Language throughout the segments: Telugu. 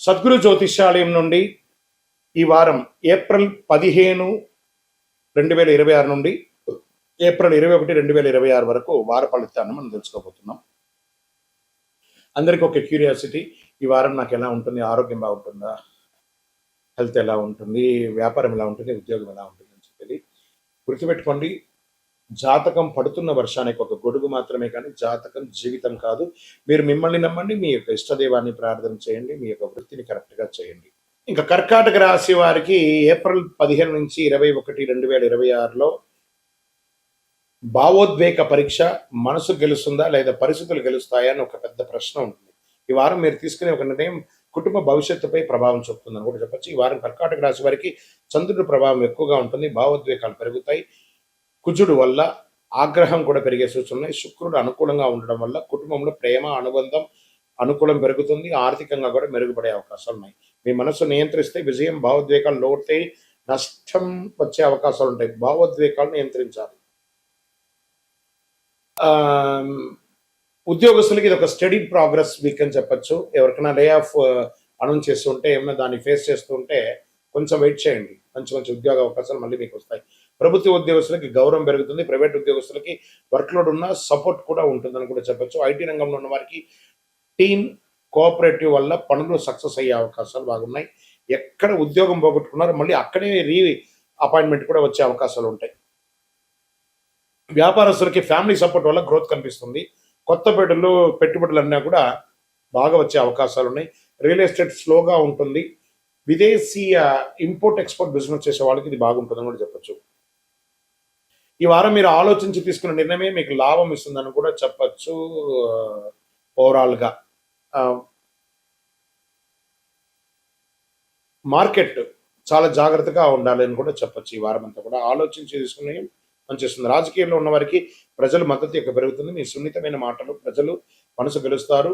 సద్గురు జ్యోతిష్యాలయం నుండి ఈ వారం ఏప్రిల్ 15, 2026 నుండి ఏప్రిల్ 21, 2026 వరకు వార ఫలితాన్ని మనం తెలుసుకోబోతున్నాం. అందరికీ ఒక క్యూరియాసిటీ, ఈ వారం నాకు ఎలా ఉంటుంది, ఆరోగ్యం బాగుంటుందా, హెల్త్ ఎలా ఉంటుంది, వ్యాపారం ఎలా ఉంటుంది, ఉద్యోగం ఎలా ఉంటుంది అని చెప్పేది గుర్తుపెట్టుకోండి. జాతకం పడుతున్న వర్షానికి ఒక గొడుగు మాత్రమే, కానీ జాతకం జీవితం కాదు. మీరు మిమ్మల్ని నమ్మండి, మీ యొక్క ఇష్టదైవాన్ని ప్రార్థన చేయండి, మీ యొక్క వృత్తిని కరెక్ట్గా చేయండి. ఇంకా కర్కాటక రాశి వారికి ఏప్రిల్ 15 నుంచి 21, 2026లో భావోద్వేగ పరీక్ష. మనసు గెలుస్తుందా లేదా పరిస్థితులు గెలుస్తాయా అని ఒక పెద్ద ప్రశ్న ఉంటుంది. ఈ వారం మీరు తీసుకునే ఒక నిర్ణయం కుటుంబ భవిష్యత్తుపై ప్రభావం చూపుతుందని కూడా చెప్పచ్చు. ఈ వారం కర్కాటక రాశి వారికి చంద్రుడి ప్రభావం ఎక్కువగా ఉంటుంది. భావోద్వేగాలు పెరుగుతాయి. కుజుడు వల్ల ఆగ్రహం కూడా పెరిగే సూచనలు ఉన్నాయి. శుక్రుడు అనుకూలంగా ఉండడం వల్ల కుటుంబంలో ప్రేమ, అనుబంధం, అనుకూలం పెరుగుతుంది. ఆర్థికంగా కూడా మెరుగుపడే అవకాశాలు ఉన్నాయి. మీ మనసు నియంత్రిస్తే విజయం, భావోద్వేగాలు లోడతాయి, నష్టం వచ్చే అవకాశాలు ఉంటాయి. భావోద్వేగాలు నియంత్రించాలి. ఉద్యోగస్తులకి ఇది ఒక స్టడీ ప్రోగ్రెస్ వీక్ అని చెప్పచ్చు. ఎవరికైనా లే ఆఫ్ అనౌన్స్ చేస్తుంటే, ఏమైనా దాన్ని ఫేస్ చేస్తుంటే కొంచెం వెయిట్ చేయండి. మంచి మంచి ఉద్యోగ అవకాశాలు మళ్ళీ మీకు వస్తాయి. ప్రభుత్వ ఉద్యోగస్తులకి గౌరవం పెరుగుతుంది. ప్రైవేట్ ఉద్యోగస్తులకి వర్క్లోడ్ ఉన్న సపోర్ట్ కూడా ఉంటుందని కూడా చెప్పచ్చు. ఐటీ రంగంలో ఉన్న వారికి టీమ్ కోఆపరేటివ్ వల్ల పనులు సక్సెస్ అయ్యే అవకాశాలు బాగున్నాయి. ఎక్కడ ఉద్యోగం పోగొట్టుకున్నారో మళ్ళీ అక్కడే అపాయింట్మెంట్ కూడా వచ్చే అవకాశాలు ఉంటాయి. వ్యాపారస్తులకి ఫ్యామిలీ సపోర్ట్ వల్ల గ్రోత్ కనిపిస్తుంది. కొత్త పెట్టుబడులు అన్నా కూడా బాగా వచ్చే అవకాశాలు ఉన్నాయి. రియల్ ఎస్టేట్ స్లోగా ఉంటుంది. విదేశీయ ఇంపోర్ట్ ఎక్స్పోర్ట్ బిజినెస్ చేసే వాళ్ళకి ఇది బాగుంటుందని కూడా చెప్పచ్చు. ఈ వారం మీరు ఆలోచించి తీసుకున్న నిర్ణయమే మీకు లాభం ఇస్తుందని కూడా చెప్పచ్చు. ఓవరాల్గా మార్కెట్ చాలా జాగ్రత్తగా ఉండాలని కూడా చెప్పచ్చు. ఈ వారం అంతా కూడా ఆలోచించి తీసుకునే పనిచేస్తుంది. రాజకీయంలో ఉన్న వారికి ప్రజల మద్దతు ఎక్కువ పెరుగుతుంది. మీ సున్నితమైన మాటలు ప్రజలు మనసు గెలుస్తారు.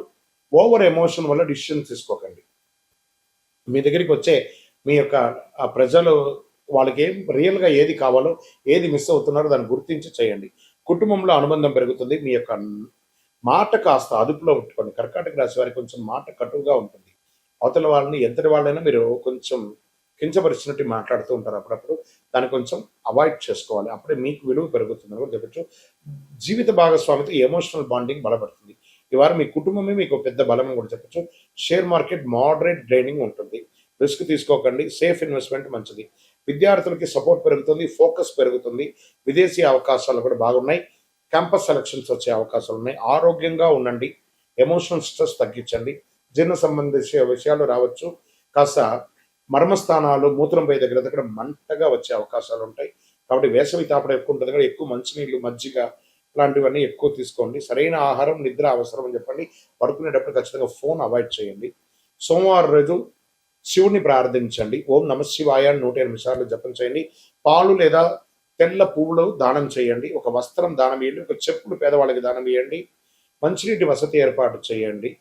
ఓవర్ ఎమోషన్ వల్ల డిసిషన్ తీసుకోకండి. మీ దగ్గరికి వచ్చే మీ యొక్క ప్రజలు వాళ్ళకి ఏం రియల్గా ఏది కావాలో, ఏది మిస్ అవుతున్నారో దాన్ని గుర్తించి చేయండి. కుటుంబంలో అనుబంధం పెరుగుతుంది. మీ యొక్క మాట కాస్త అదుపులో పెట్టుకోండి. కర్కాటక రాశి వారికి కొంచెం మాట కటువుగా ఉంటుంది. అవతల వాళ్ళని ఎంతటి వాళ్ళైనా మీరు కొంచెం కించపరిచినట్టు మాట్లాడుతూ ఉంటారు. అప్పుడప్పుడు దాన్ని కొంచెం అవాయిడ్ చేసుకోవాలి. అప్పుడే మీకు విలువ పెరుగుతుందని కూడా చెప్పచ్చు. జీవిత భాగస్వామితో ఎమోషనల్ బాండింగ్ బలపడుతుంది. ఈ వారం మీ కుటుంబమే మీకు పెద్ద బలం కూడా చెప్పచ్చు. షేర్ మార్కెట్ మోడరేట్ డ్రైనింగ్ ఉంటుంది. రిస్క్ తీసుకోకండి. సేఫ్ ఇన్వెస్ట్మెంట్ మంచిది. విద్యార్థులకి సపోర్ట్ పెరుగుతుంది. ఫోకస్ పెరుగుతుంది. విదేశీ అవకాశాలు కూడా బాగున్నాయి. క్యాంపస్ సెలక్షన్స్ వచ్చే అవకాశాలు ఉన్నాయి. ఆరోగ్యంగా ఉండండి. ఎమోషనల్ స్ట్రెస్ తగ్గించండి. జీర్ణ సంబంధించిన విషయాలు రావచ్చు. కాస్త మర్మస్థానాలు, మూత్రంపై దగ్గర మంటగా వచ్చే అవకాశాలు ఉంటాయి. కాబట్టి వేసవి తాపడం ఎక్కువ ఉంటుంది కదా, ఎక్కువ మంచినీళ్ళు, మజ్జిగ ఇలాంటివన్నీ ఎక్కువ తీసుకోండి. సరైన ఆహారం, నిద్ర అవసరం అని చెప్పండి. పడుకునేటప్పుడు ఖచ్చితంగా ఫోన్ అవాయిడ్ చేయండి. సోమవారం రోజు శివుని ప్రార్థించండి. ఓం నమ శివాయ 108 సార్లు జపం చేయండి. పాలు లేదా తెల్ల పువ్వులు దానం చేయండి. ఒక వస్త్రం దానం ఇవ్వండి. ఒక చెప్పులు పేదవాళ్ళకి దానం ఇవ్వండి. మంచినీటి వసతి ఏర్పాటు చేయండి.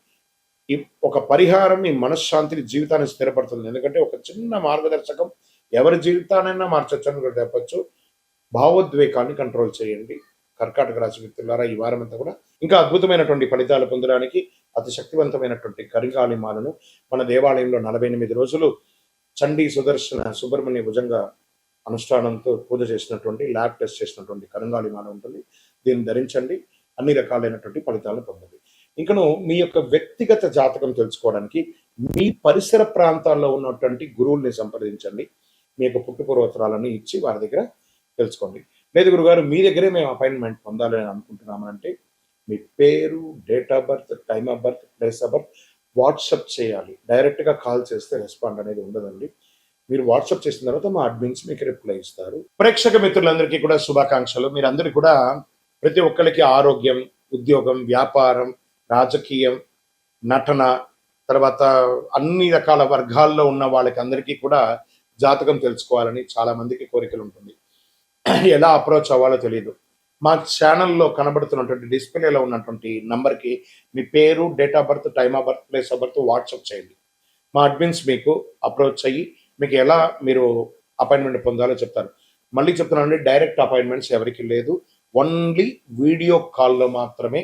ఒక పరిహారం మీ మనశ్శాంతిని, జీవితాన్ని స్థిరపడుతుంది. ఎందుకంటే ఒక చిన్న మార్గదర్శకం ఎవరి జీవితానైనా మార్చొచ్చు అని కూడా చెప్పచ్చు. భావోద్వేగాన్ని కంట్రోల్ చేయండి. కర్కాటక రాశి వ్యక్తులారా, ఈ వారం అంతా కూడా ఇంకా అద్భుతమైనటువంటి ఫలితాలు పొందడానికి అతి శక్తివంతమైనటువంటి కరింగాళిమాలను మన దేవాలయంలో 48 రోజులు చండీ సుదర్శన సుబ్రహ్మణ్య భుజంగ అనుష్ఠానంతో పూజ చేసినటువంటి, ల్యాబ్ టెస్ట్ చేసినటువంటి కరింగాళిమాల ఉంటుంది. దీన్ని ధరించండి. అన్ని రకాలైనటువంటి ఫలితాలను పొందండి. ఇంకను మీ యొక్క వ్యక్తిగత జాతకం తెలుసుకోవడానికి మీ పరిసర ప్రాంతాల్లో ఉన్నటువంటి గురువుల్ని సంప్రదించండి. మీ యొక్క పుట్టుపూర్వోత్తరాలను ఇచ్చి వారి దగ్గర తెలుసుకోండి. లేదు గురుగారు, మీ దగ్గరే మేము అపాయింట్మెంట్ పొందాలి అని అనుకుంటున్నామంటే మీ పేరు, date of birth, time of birth, place of birth WhatsApp చేయాలి. డైరెక్ట్గా కాల్ చేస్తే రెస్పాండ్ అనేది ఉండదండి. మీరు వాట్సాప్ చేసిన తర్వాత మా అడ్మిన్స్ మీకు రిప్లై ఇస్తారు. ప్రేక్షక మిత్రులందరికీ కూడా శుభాకాంక్షలు. మీరందరూ కూడా ప్రతి ఒక్కరికి ఆరోగ్యం, ఉద్యోగం, వ్యాపారం, రాజకీయం, నటన, తర్వాత అన్ని రకాల వర్గాల్లో ఉన్న వాళ్ళకి అందరికీ కూడా జాతకం తెలుసుకోవాలని చాలా మందికి కోరికలు ఉంటుంది. ఎలా అప్రోచ్ అవ్వాలో తెలియదు. మా ఛానల్లో కనబడుతున్నటువంటి డిస్ప్లేలో ఉన్నటువంటి నంబర్కి మీ పేరు, date of birth, time of birth, place of birth WhatsApp చేయండి. మా అడ్మిన్స్ మీకు అప్రోచ్ అయ్యి మీకు ఎలా మీరు అపాయింట్మెంట్ పొందాలో చెప్తారు. మళ్ళీ చెప్తున్నానండి, డైరెక్ట్ అపాయింట్మెంట్స్ ఎవరికి లేదు. ఓన్లీ వీడియో కాల్లో మాత్రమే.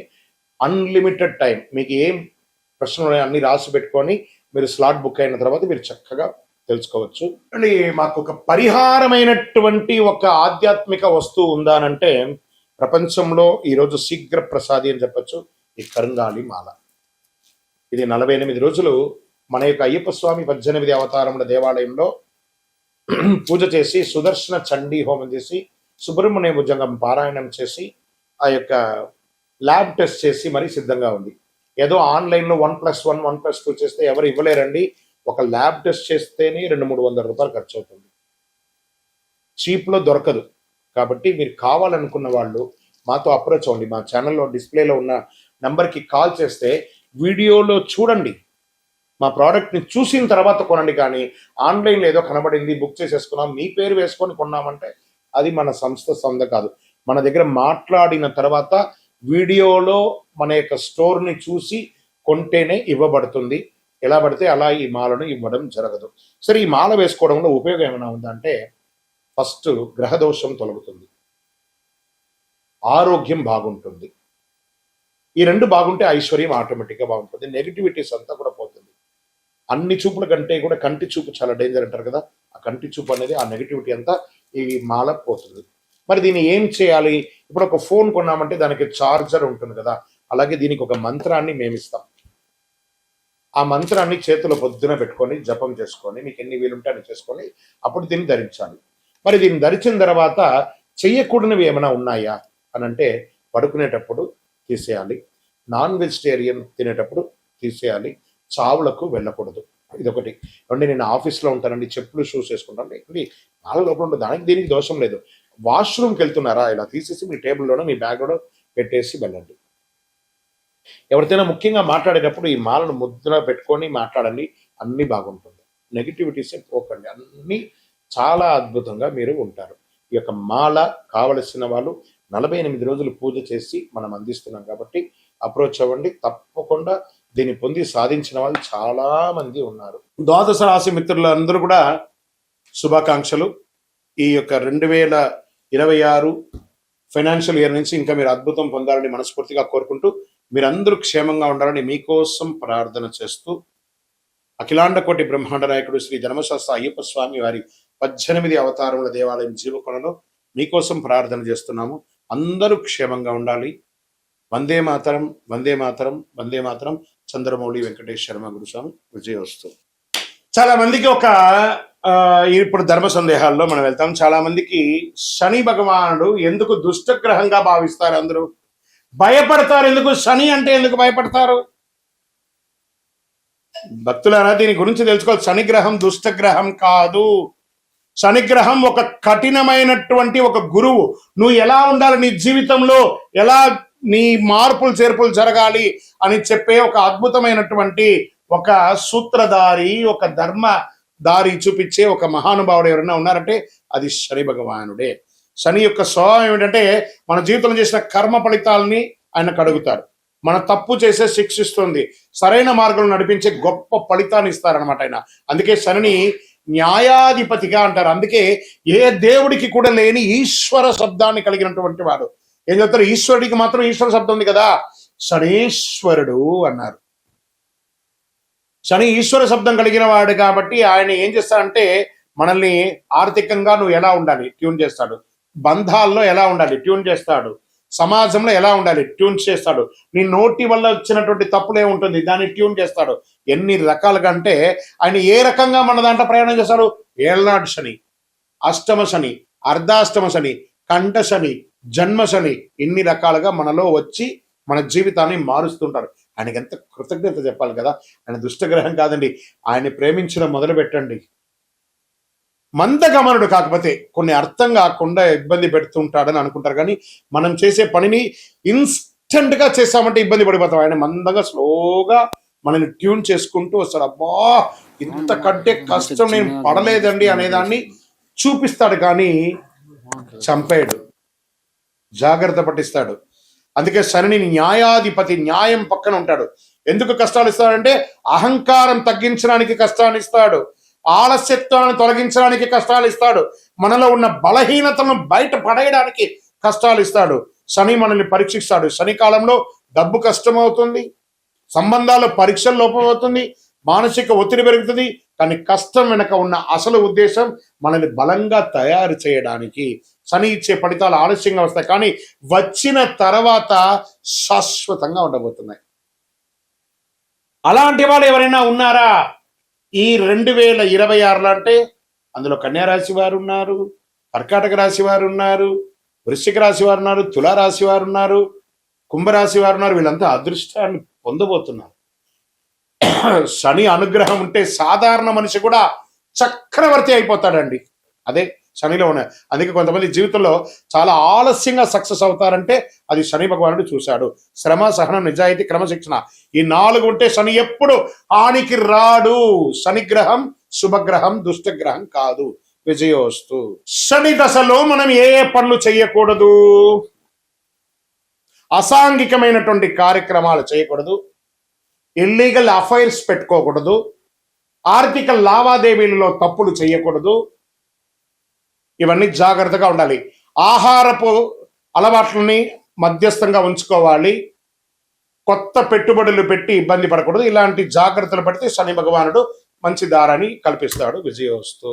Unlimited time. మీకు ఏం ప్రశ్నలు అన్ని రాసి పెట్టుకొని మీరు స్లాట్ బుక్ అయిన తర్వాత మీరు చక్కగా తెలుసుకోవచ్చు. అండి మాకు ఒక పరిహారమైనటువంటి ఒక ఆధ్యాత్మిక వస్తువు ఉందా అనంటే ప్రపంచంలో ఈరోజు శీఘ్ర ప్రసాది అని చెప్పొచ్చు ఈ కరుంగాలి మాల. ఇది 48 రోజులు మన యొక్క అయ్యప్ప స్వామి 18 అవతారముల దేవాలయంలో పూజ చేసి సుదర్శన చండీ హోమం చేసి సుబ్రహ్మణ్య భుజంగం పారాయణం చేసి ఆ యొక్క ల్యాబ్ టెస్ట్ చేసి మరీ సిద్ధంగా ఉంది. ఏదో ఆన్లైన్లో 1+1 1+2 చేస్తే ఎవరు ఇవ్వలేరండి. ఒక ల్యాబ్ టెస్ట్ చేస్తేనే 200-300 రూపాయలు ఖర్చు అవుతుంది. చీప్లో దొరకదు. కాబట్టి మీరు కావాలనుకున్న వాళ్ళు మాతో అప్రోచ్ అవ్వండి. మా ఛానల్లో డిస్ప్లేలో ఉన్న నంబర్కి కాల్ చేస్తే వీడియోలో చూడండి, మా ప్రోడక్ట్ని చూసిన తర్వాత కొనండి. కానీ ఆన్లైన్లో ఏదో కనబడింది బుక్ చేసేసుకున్నాం మీ పేరు వేసుకొని కొన్నామంటే అది మన సంస్థ సొంత కాదు. మన దగ్గర మాట్లాడిన తర్వాత వీడియోలో మన యొక్క స్టోర్ని చూసి కొంటేనే ఇవ్వబడుతుంది. ఎలా పడితే అలా ఈ మాలను ఇవ్వడం జరగదు. సరే, ఈ మాల వేసుకోవడంలో ఉపయోగం ఏమైనా ఉందంటే ఫస్ట్ గ్రహదోషం తొలగుతుంది, ఆరోగ్యం బాగుంటుంది. ఈ రెండు బాగుంటే ఐశ్వర్యం ఆటోమేటిక్గా బాగుంటుంది. నెగిటివిటీస్ అంతా కూడా పోతుంది. అన్ని చూపుల కంటే కూడా కంటి చూపు చాలా డేంజర్ అంటారు కదా, ఆ కంటి చూపు అనేది ఆ నెగిటివిటీ అంతా ఈ మాల పోతుంది. మరి దీన్ని ఏం చేయాలి? ఇప్పుడు ఒక ఫోన్ కొన్నామంటే దానికి చార్జర్ ఉంటుంది కదా, అలాగే దీనికి ఒక మంత్రాన్ని మేము ఇస్తాం. ఆ మంత్రాన్ని చేతిలో పొద్దున పెట్టుకొని జపం చేసుకొని మీకు ఎన్ని వీలుంటే అని చేసుకొని అప్పుడు దీన్ని ధరించాలి. మరి దీన్ని ధరించిన తర్వాత చెయ్యకూడనివి ఏమైనా ఉన్నాయా అని అంటే పడుకునేటప్పుడు తీసేయాలి, నాన్ వెజిటేరియన్ తినేటప్పుడు తీసేయాలి, చావులకు వెళ్ళకూడదు. ఇదొకటి. అంటే నేను ఆఫీస్లో ఉంటానండి, చెప్పులు షూస్ వేసుకుంటాను, ఇక్కడ నాలుగు లోపల ఉంటుంది, దానికి దీనికి దోషం లేదు. వాష్రూమ్కి వెళ్తున్నారా, ఇలా తీసేసి మీ టేబుల్లోనో మీ బ్యాగ్లోనో పెట్టేసి వెళ్ళండి. ఎవరితోనైనా ముఖ్యంగా మాట్లాడేటప్పుడు ఈ మాలను ముద్ర పెట్టుకొని మాట్లాడండి, అన్నీ బాగుంటుంది. నెగిటివిటీసే పోకండి, అన్నీ చాలా అద్భుతంగా మీరు ఉంటారు. ఈ యొక్క మాల కావలసిన వాళ్ళు 48 రోజులు పూజ చేసి మనం అందిస్తున్నాం కాబట్టి అప్రోచ్ అవ్వండి. తప్పకుండా దీన్ని పొంది సాధించిన వాళ్ళు చాలా మంది ఉన్నారు. ద్వాదశ రాశి మిత్రులందరూ కూడా శుభాకాంక్షలు. ఈ యొక్క 2026 ఫైనాన్షియల్ ఇయర్ నుంచి ఇంకా మీరు అద్భుతం పొందాలని మనస్ఫూర్తిగా కోరుకుంటూ మీరందరూ క్షేమంగా ఉండాలని మీకోసం ప్రార్థన చేస్తూ అఖిలాండ కోటి బ్రహ్మాండ నాయకుడు శ్రీ ధర్మశాస్త్ర అయ్యప్ప స్వామి వారి 18 అవతారముల దేవాలయం జీవకొండలో మీకోసం ప్రార్థన చేస్తున్నాము. అందరూ క్షేమంగా ఉండాలి. వందే మాతరం, వందే మాతరం, వందే మాతరం. చంద్రమౌళి వెంకటేష్ శర్మ గురుస్వామి. విజయోస్తు. చాలా మందికి ఇప్పుడు ధర్మ సందేహాల్లో మనం వెళ్తాం. చాలా మందికి శని భగవానుడు ఎందుకు దుష్టగ్రహంగా భావిస్తారు, అందరూ భయపడతారు. ఎందుకు శని అంటే ఎందుకు భయపడతారు? భక్తులారా, దీని గురించి తెలుసుకోవాలి. శనిగ్రహం దుష్టగ్రహం కాదు. శనిగ్రహం ఒక కఠినమైనటువంటి ఒక గురువు. నువ్వు ఎలా ఉండాలి, నీ జీవితంలో ఎలా నీ మార్పులు చేర్పులు జరగాలి అని చెప్పే ఒక అద్భుతమైనటువంటి ఒక సూత్రధారి, ఒక ధర్మ దారి చూపించే ఒక మహానుభావుడు ఎవరైనా ఉన్నారంటే అది శని భగవానుడే. శని యొక్క స్వభావం ఏమిటంటే మన జీవితంలో చేసిన కర్మ ఫలితాలని ఆయన కడుగుతాడు. మన తప్పు చేసే శిక్షిస్తుంది, సరైన మార్గంలో నడిపించే గొప్ప ఫలితాన్ని ఇస్తారనమాట ఆయన. అందుకే శనిని న్యాయాధిపతిగా అంటారు. అందుకే ఏ దేవుడికి కూడా లేని ఈశ్వర శబ్దాన్ని కలిగినటువంటి వాడు. ఏం చెప్తారు? ఈశ్వరుడికి మాత్రం ఈశ్వర శబ్దం ఉంది కదా, శనీశ్వరుడు అన్నారు. శని ఈశ్వర శబ్దం కలిగిన వాడు కాబట్టి ఆయన ఏం చేస్తాడంటే మనల్ని ఆర్థికంగా నువ్వు ఎలా ఉండాలి ట్యూన్ చేస్తాడు, బంధాల్లో ఎలా ఉండాలి ట్యూన్ చేస్తాడు, సమాజంలో ఎలా ఉండాలి ట్యూన్ చేస్తాడు, నీ నోటి వల్ల వచ్చినటువంటి తప్పులే ఉంటుంది దాన్ని ట్యూన్ చేస్తాడు. ఎన్ని రకాలుగా అంటే ఆయన ఏ రకంగా మన దాంట్లో ప్రయాణం చేస్తాడు? ఏళ్నాడు శని, అష్టమ శని, అర్ధాష్టమ శని, కంఠ శని, జన్మ శని, ఇన్ని రకాలుగా మనలో వచ్చి మన జీవితాన్ని మారుస్తుంటారు. ఆయనకి ఎంత కృతజ్ఞత చెప్పాలి కదా. ఆయన దుష్టగ్రహం కాదండి. ఆయన ప్రేమించడం మొదలు పెట్టండి. మందగమనుడు కాకపోతే కొన్ని అర్థం కాకుండా ఇబ్బంది పెడుతుంటాడని అనుకుంటారు, కానీ మనం చేసే పనిని ఇన్స్టెంట్ గా చేసామంటే ఇబ్బంది పడిపోతాం. ఆయన మందంగా స్లోగా మనల్ని ట్యూన్ చేసుకుంటూ వస్తాడు. అబ్బా, ఇంతకంటే కష్టం నేను పడలేదండి అనేదాన్ని చూపిస్తాడు, కానీ చంపేయడు, జాగ్రత్త పట్టిస్తాడు. అందుకే శని న్యాయాధిపతి, న్యాయం పక్కన ఉంటాడు. ఎందుకు కష్టాలు ఇస్తాడంటే అహంకారం తగ్గించడానికి కష్టాన్ని ఇస్తాడు, ఆలస్యత్వాన్ని తొలగించడానికి కష్టాలు ఇస్తాడు, మనలో ఉన్న బలహీనతలను బయట పడేయడానికి కష్టాలు ఇస్తాడు. శని మనల్ని పరీక్షిస్తాడు. శని కాలంలో డబ్బు కష్టం అవుతుంది, సంబంధాల్లో పరీక్షలు లోపం అవుతుంది, మానసిక ఒత్తిడి పెరుగుతుంది. కానీ కష్టం వెనక ఉన్న అసలు ఉద్దేశం మనల్ని బలంగా తయారు చేయడానికి. శని ఇచ్చే ఫలితాలు ఆలస్యంగా వస్తాయి, కానీ వచ్చిన తర్వాత శాశ్వతంగా ఉండబోతున్నాయి. అలాంటి వాళ్ళు ఎవరైనా ఉన్నారా ఈ 2026లో అంటే? అందులో కన్యా రాశి వారు ఉన్నారు, కర్కాటక రాశి వారు ఉన్నారు, వృశ్చిక రాశి వారు ఉన్నారు, తులారాశి వారు ఉన్నారు, కుంభరాశి వారు ఉన్నారు. వీళ్ళంతా అదృష్టాన్ని పొందబోతున్నారు. శని అనుగ్రహం ఉంటే సాధారణ మనిషి కూడా చక్రవర్తి అయిపోతాడండి. అదే శనిలో ఉన్నాయి. అందుకే కొంతమంది జీవితంలో చాలా ఆలస్యంగా సక్సెస్ అవుతారంటే అది శని భగవానుడు చూశాడు. శ్రమ, సహనం, నిజాయితీ, క్రమశిక్షణ, ఈ 4 ఉంటే శని ఎప్పుడు హానికి రాడు. శనిగ్రహం శుభగ్రహం, దుష్టగ్రహం కాదు. విజయోస్తు. శని దశలో మనం ఏ పనులు చేయకూడదు? అసాంఘికమైనటువంటి కార్యక్రమాలు చేయకూడదు, ఇల్లీగల్ అఫైర్స్ పెట్టుకోకూడదు, ఆర్థిక లావాదేవీలలో తప్పులు చేయకూడదు. ఇవన్నీ జాగ్రత్తగా ఉండాలి. ఆహారపు అలవాట్లని మధ్యస్థంగా ఉంచుకోవాలి. కొత్త పెట్టుబడులు పెట్టి ఇబ్బంది పడకూడదు. ఇలాంటి జాగ్రత్తలు పడితే శని భగవానుడు మంచి దారాన్ని కల్పిస్తాడు. విజయోస్తు.